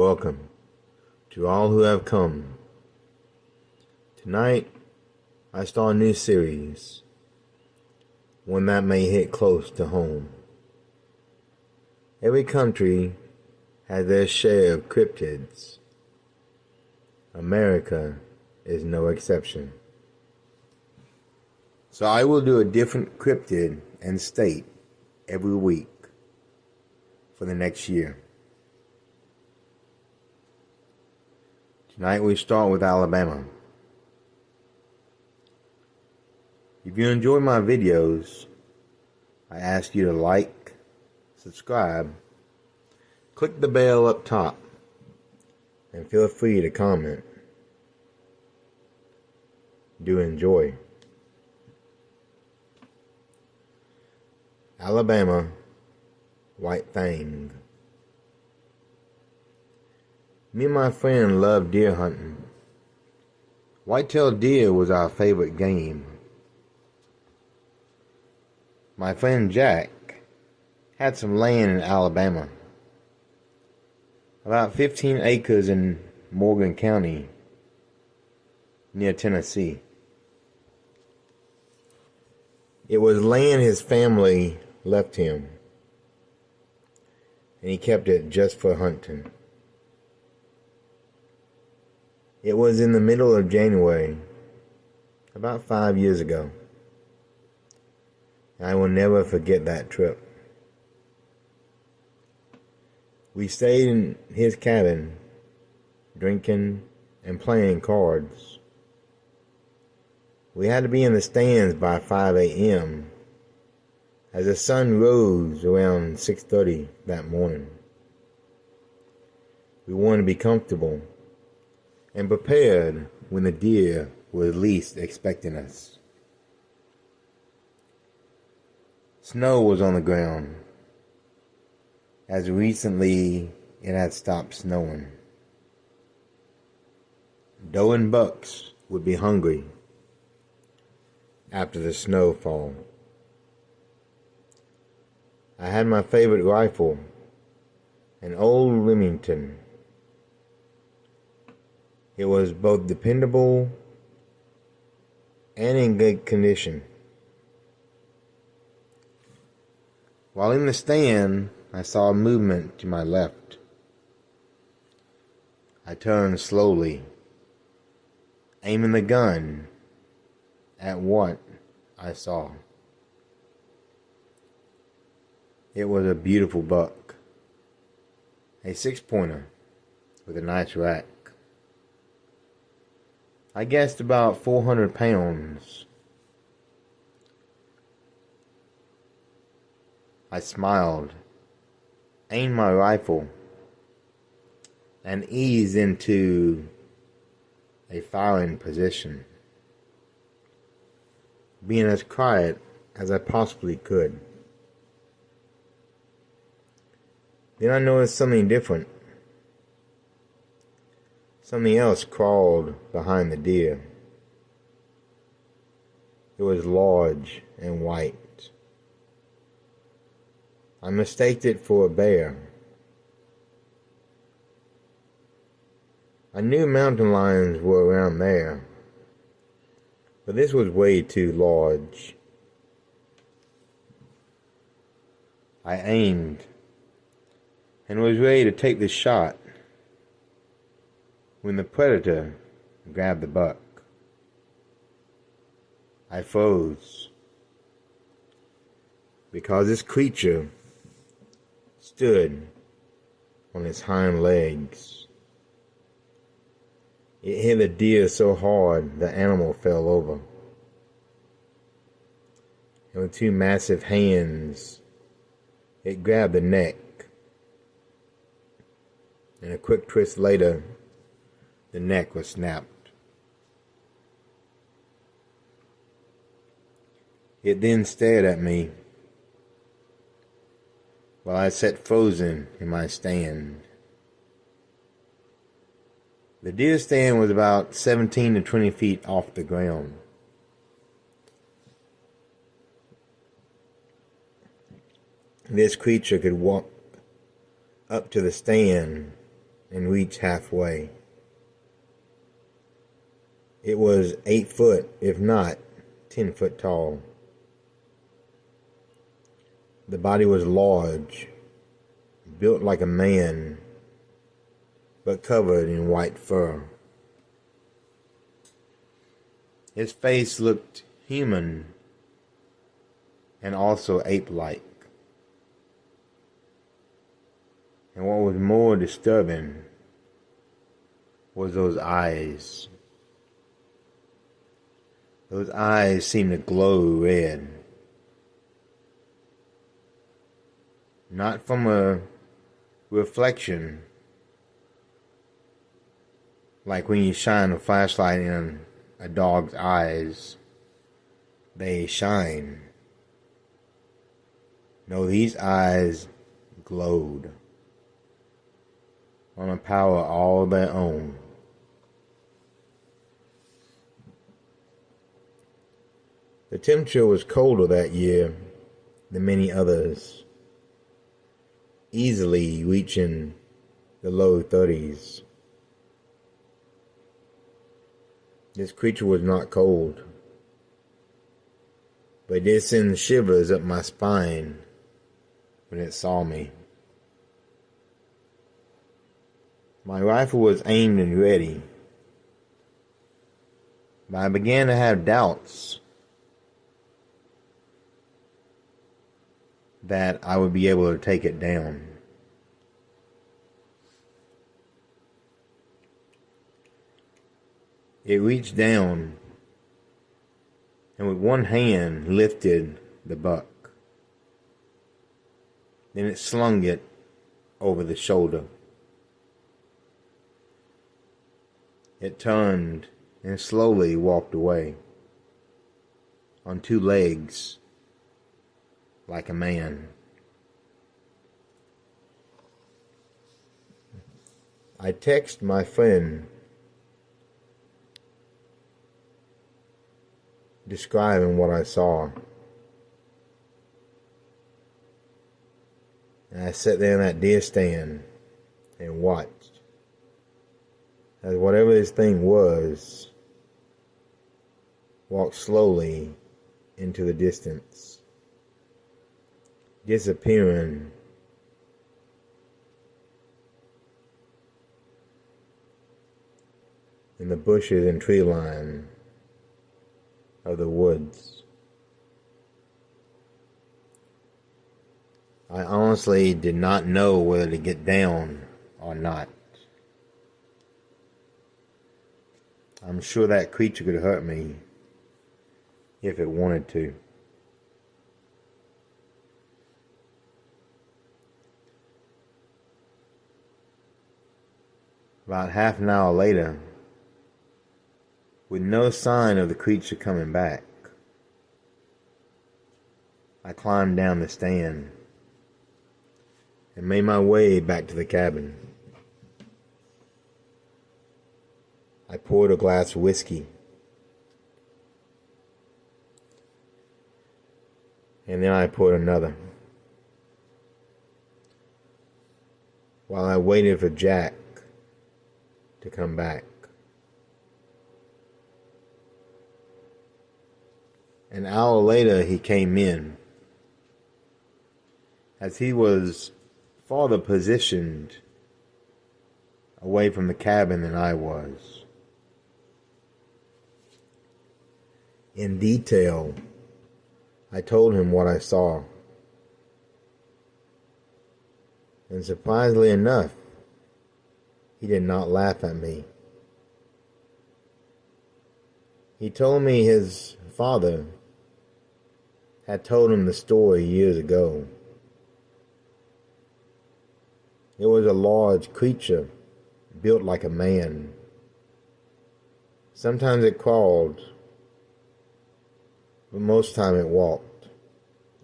welcome to all who have come. Tonight, I start a new series, one that may hit close to home. Every country has their share of cryptids. America is no exception. So I will do a different cryptid and state every week for the next year. Tonight we start with Alabama. If you enjoy my videos, I ask you to like, subscribe, click the bell up top, and feel free to comment. Do enjoy. Alabama White Thang. Me and my friend loved deer hunting. White-tailed deer was our favorite game. My friend Jack had some land in Alabama, about 15 acres in Morgan County, near Tennessee. It was land his family left him, and he kept it just for hunting. It was in the middle of January, about 5 years ago. I will never forget that trip. We stayed in his cabin, drinking and playing cards. We had to be in the stands by 5 a.m. as the sun rose around 6:30 that morning. We wanted to be comfortable and prepared when the deer was least expecting us. Snow was on the ground, as recently it had stopped snowing. Doe and bucks would be hungry after the snowfall. I had my favorite rifle, an old Remington. It was both dependable and in good condition. While in the stand, I saw a movement to my left. I turned slowly, aiming the gun at what I saw. It was a beautiful buck, a 6-pointer with a nice rack. I guessed about 400 pounds. I smiled, aimed my rifle, and eased into a firing position, being as quiet as I possibly could. Then I noticed something different. Something else crawled behind the deer. It was large and white. I mistaked it for a bear. I knew mountain lions were around there, but this was way too large. I aimed and was ready to take the shot when the predator grabbed the buck. I froze because this creature stood on its hind legs. It hit the deer so hard the animal fell over. And with two massive hands, it grabbed the neck. And a quick twist later, the neck was snapped. It then stared at me while I sat frozen in my stand. The deer stand was about 17 to 20 feet off the ground. This creature could walk up to the stand and reached halfway. It was 8 foot, if not 10 foot tall. The body was large, built like a man, but covered in white fur. His face looked human and also ape-like. And what was more disturbing was those eyes. Those eyes seemed to glow red. Not from a reflection, like when you shine a flashlight in a dog's eyes, they shine. No, these eyes glowed on a power all their own. The temperature was colder that year than many others, easily reaching the low 30s. This creature was not cold, but it did send shivers up my spine when it saw me. My rifle was aimed and ready, but I began to have doubts that I would be able to take it down. It reached down and with one hand lifted the buck. Then it slung it over the shoulder. It turned and slowly walked away on 2 legs like a man. I texted my friend describing what I saw. And I sat there in that deer stand and watched as whatever this thing was walked slowly into the distance, disappearing in the bushes and tree line of the woods. I honestly did not know whether to get down or not. I'm sure that creature could hurt me if it wanted to. About half an hour later, with no sign of the creature coming back, I climbed down the stand and made my way back to the cabin. I poured a glass of whiskey, and then I poured another, while I waited for Jack to come back. An hour later, he came in, as he was farther positioned away from the cabin than I was. In detail, I told him what I saw, and surprisingly enough, he did not laugh at me. He told me his father had told him the story years ago. It was a large creature built like a man. Sometimes it crawled, but most time it walked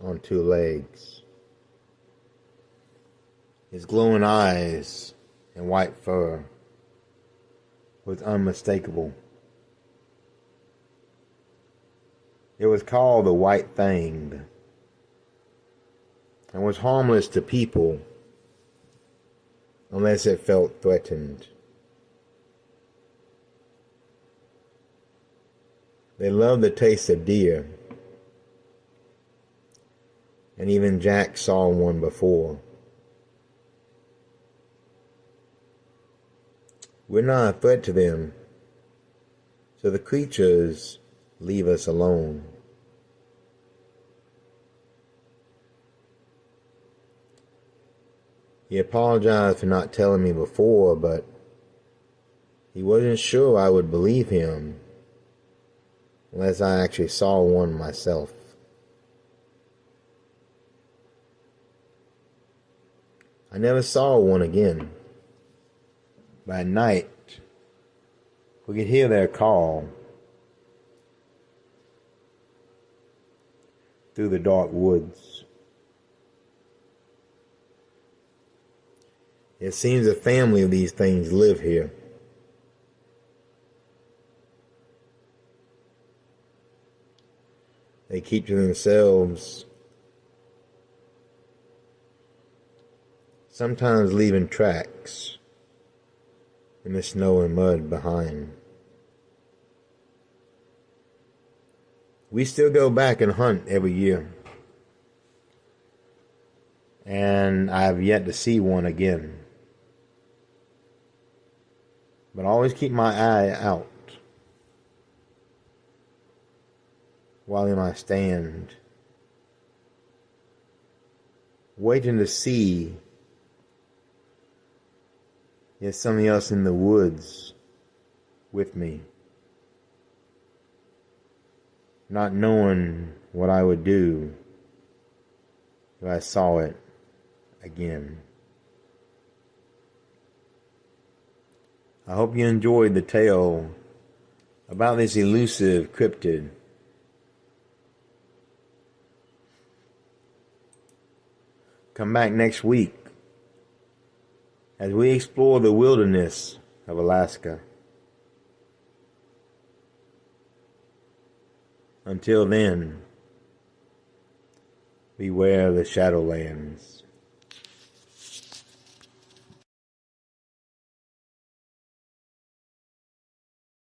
on 2 legs. His glowing eyes and white fur was unmistakable. It was called the White Thang and was harmless to people unless it felt threatened. They love the taste of deer, and even Jack saw one before. We're not a threat to them, so the creatures leave us alone. He apologized for not telling me before, but he wasn't sure I would believe him unless I actually saw one myself. I never saw one again. By night, we could hear their call through the dark woods. It seems a family of these things live here. They keep to themselves, sometimes leaving tracks in the snow and mud behind. We still go back and hunt every year, and I have yet to see one again. But I always keep my eye out while in my stand, waiting to see if somebody else in the woods with me, not knowing what I would do if I saw it again. I hope you enjoyed the tale about this elusive cryptid. Come back next week as we explore the wilderness of Alaska. Until then, beware the Shadowlands.